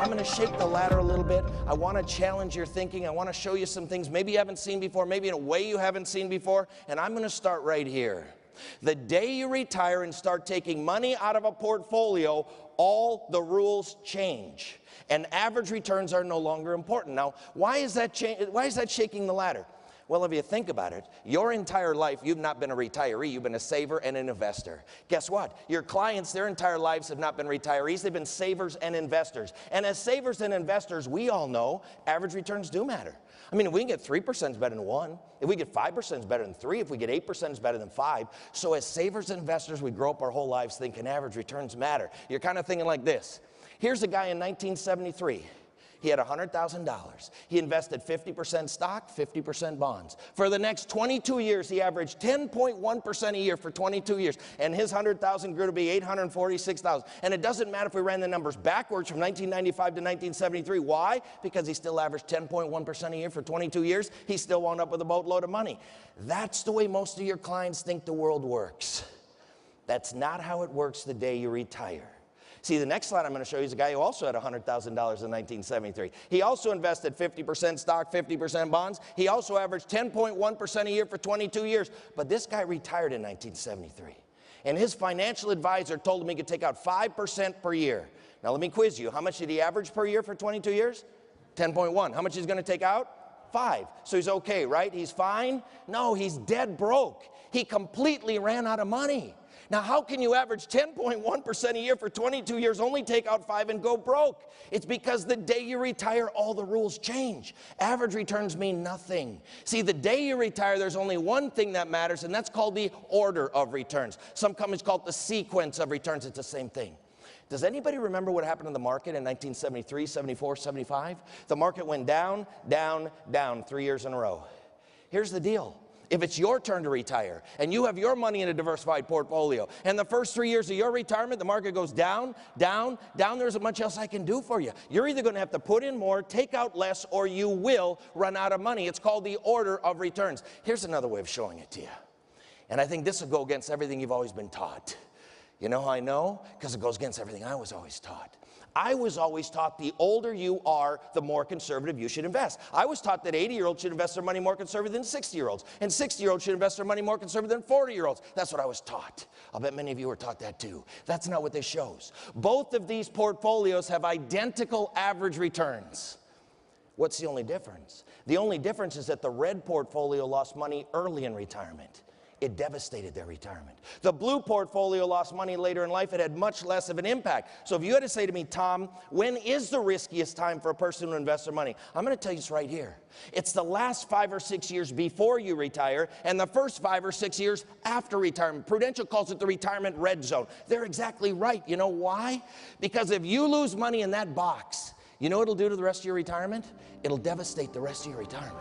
I'm going to shake the ladder a little bit. I want to challenge your thinking. I want to show you some things maybe you haven't seen before, maybe in a way you haven't seen before, and I'm going to start right here. The day you retire and start taking money out of a portfolio, all the rules change, and average returns are no longer important. Now, why is that shaking the ladder? Well, if you think about it, your entire life, you've not been a retiree, you've been a saver and an investor. Guess what? Your clients, their entire lives have not been retirees, they've been savers and investors. And as savers and investors, we all know average returns do matter. I mean, if we can get 3%, it's better than 1. If we get 5%, it's better than 3. If we get 8%, it's better than 5. So as savers and investors, we grow up our whole lives thinking average returns matter. You're kind of thinking like this. Here's a guy in 1973. He had $100,000. He invested 50% stock, 50% bonds. For the next 22 years, he averaged 10.1% a year for 22 years. And his $100,000 grew to be $846,000. And it doesn't matter if we ran the numbers backwards from 1995 to 1973. Why? Because he still averaged 10.1% a year for 22 years. He still wound up with a boatload of money. That's the way most of your clients think the world works. That's not how it works the day you retire. See, the next slide I'm going to show you is a guy who also had $100,000 in 1973. He also invested 50% stock, 50% bonds. He also averaged 10.1% a year for 22 years. But this guy retired in 1973. And his financial advisor told him he could take out 5% per year. Now, let me quiz you. How much did he average per year for 22 years? 10.1. How much is he going to take out? 5. So he's okay, right? He's fine? No, he's dead broke. He completely ran out of money. Now, how can you average 10.1% a year for 22 years, only take out 5 and go broke? It's because the day you retire, all the rules change. Average returns mean nothing. See, the day you retire, there's only one thing that matters, and that's called the order of returns. Some companies call it the sequence of returns. It's the same thing. Does anybody remember what happened in the market in 1973, 74, 75? The market went down, down, down 3 years in a row. Here's the deal. If it's your turn to retire and you have your money in a diversified portfolio and the first 3 years of your retirement, the market goes down, down, down, there isn't much else I can do for you. You're either going to have to put in more, take out less, or you will run out of money. It's called the order of returns. Here's another way of showing it to you. And I think this will go against everything you've always been taught. You know how I know? Because it goes against everything I was always taught. I was always taught the older you are, the more conservative you should invest. I was taught that 80-year-olds should invest their money more conservative than 60-year-olds. And 60-year-olds should invest their money more conservative than 40-year-olds. That's what I was taught. I'll bet many of you were taught that too. That's not what this shows. Both of these portfolios have identical average returns. What's the only difference? The only difference is that the red portfolio lost money early in retirement. It devastated their retirement. The blue portfolio lost money later in life. It had much less of an impact. So if you had to say to me, Tom, when is the riskiest time for a person to invest their money? I'm going to tell you it's right here. It's the last 5 or 6 years before you retire and the first 5 or 6 years after retirement. Prudential calls it the retirement red zone. They're exactly right. You know why? Because if you lose money in that box, you know what it'll do to the rest of your retirement? It'll devastate the rest of your retirement.